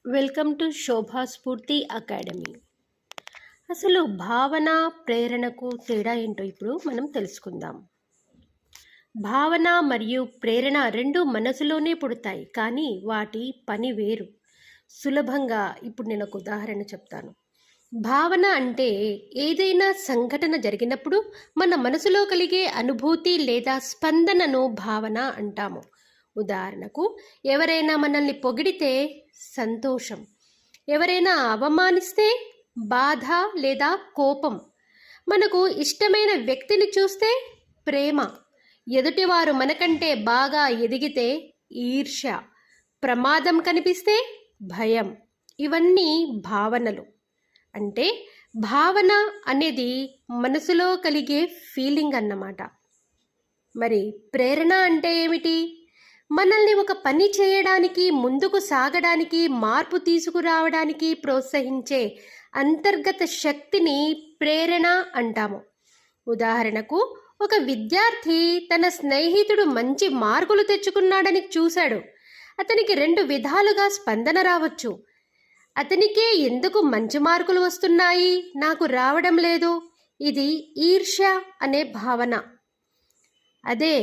Welcome to శోభా స్ఫూర్తి academy. అసలు భావన ప్రేరణకు తేడా ఏంటో ఇప్పుడు మనం తెలుసుకుందాం. భావన మరియు ప్రేరణ రెండు మనసులోనే పుడతాయి, కానీ వాటి పని వేరు. సులభంగా ఇప్పుడు నేను ఒక ఉదాహరణ చెప్తాను. భావన అంటే ఏదైనా సంఘటన జరిగినప్పుడు మన మనసులో కలిగే అనుభూతి లేదా స్పందనను భావన అంటాము. ఉదాహరణకు, ఎవరైనా మనల్ని పొగిడితే సంతోషం, ఎవరైనా అవమానిస్తే బాధ లేదా కోపం, మనకు ఇష్టమైన వ్యక్తిని చూస్తే ప్రేమ, ఎదుటివారు మనకంటే బాగా ఎదిగితే ఈర్ష్య, ప్రమాదం కనిపిస్తే భయం. ఇవన్నీ భావనలు. అంటే భావన అనేది మనసులో కలిగే ఫీలింగ్ అన్నమాట. మరి ప్రేరణ అంటే ఏమిటి? మనల్ని ఒక పని చేయడానికి, ముందుకు సాగడానికి, మార్పు తీసుకురావడానికి ప్రోత్సహించే అంతర్గత శక్తిని ప్రేరణ అంటాము. ఉదాహరణకు, ఒక విద్యార్థి తన స్నేహితుడు మంచి మార్కులు తెచ్చుకున్నాడని చూశాడు. అతనికి రెండు విధాలుగా స్పందన రావచ్చు. అతనికే ఎందుకు మంచి మార్కులు వస్తున్నాయి, నాకు రావడం లేదు, ఇది ఈర్ష్య అనే భావన. అదే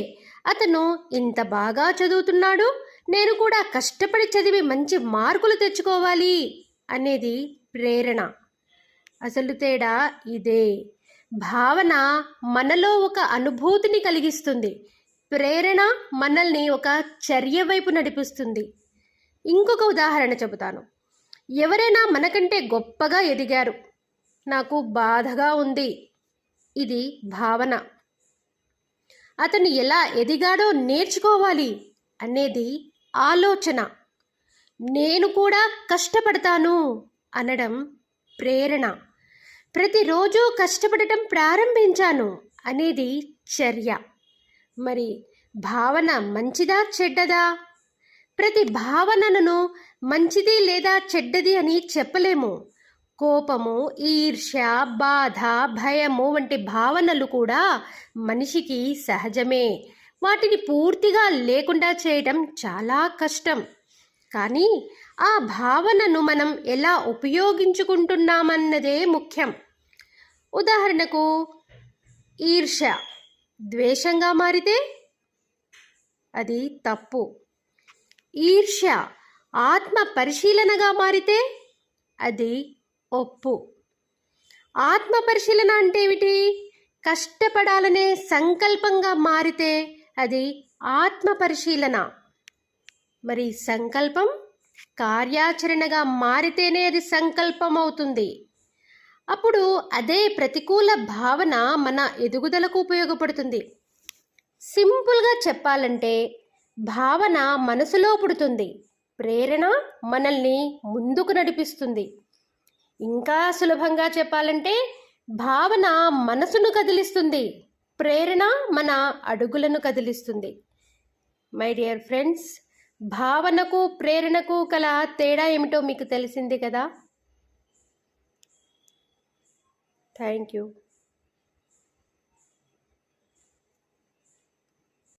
అతను ఇంత బాగా చదువుతున్నాడు, నేను కూడా కష్టపడి చదివి మంచి మార్కులు తెచ్చుకోవాలి అనేది ప్రేరణ. అసలు తేడా ఇదే. భావన మనలో ఒక అనుభూతిని కలిగిస్తుంది, ప్రేరణ మనల్ని ఒక చర్య వైపు నడిపిస్తుంది. ఇంకొక ఉదాహరణ చెబుతాను. ఎవరైనా మనకంటే గొప్పగా ఎదిగారు, నాకు బాధగా ఉంది, ఇది భావన. అతను ఎలా ఎదిగాడో నేర్చుకోవాలి అనేది ఆలోచన. నేను కూడా కష్టపడతాను అనడం ప్రేరణ. ప్రతిరోజు కష్టపడటం ప్రారంభించాను అనేది చర్య. మరి భావన మంచిదా చెడ్డదా? ప్రతి భావనను మంచిది లేదా చెడ్డది అని చెప్పలేము. కోపము, ఈర్ష్య, బాధ, భయము వంటి భావనలు కూడా మనిషికి సహజమే. వాటిని పూర్తిగా లేకుండా చేయడం చాలా కష్టం. కానీ ఆ భావనను మనం ఎలా ఉపయోగించుకుంటున్నామన్నదే ముఖ్యం. ఉదాహరణకు, ఈర్ష్య ద్వేషంగా మారితే అది తప్పు. ఈర్ష్య ఆత్మ పరిశీలనగా మారితే అది ఒప్పు. ఆత్మ పరిశీలన అంటే ఏమిటి? కష్టపడాలనే సంకల్పంగా మారితే అది ఆత్మ పరిశీలన. మరి సంకల్పం కార్యాచరణగా మారితేనే అది సంకల్పం అవుతుంది. అప్పుడు అదే ప్రతికూల భావన మన ఎదుగుదలకు ఉపయోగపడుతుంది. సింపుల్గా చెప్పాలంటే, భావన మనసులో పుడుతుంది, ప్రేరణ మనల్ని ముందుకు నడిపిస్తుంది. ఇంకా సులభంగా చెప్పాలంటే, భావన మనసును కదిలిస్తుంది, ప్రేరణ మన అడుగులను కదిలిస్తుంది. మై డియర్ ఫ్రెండ్స్, భావనకు ప్రేరణకు గల తేడా ఏమిటో మీకు తెలిసింది కదా. Thank you.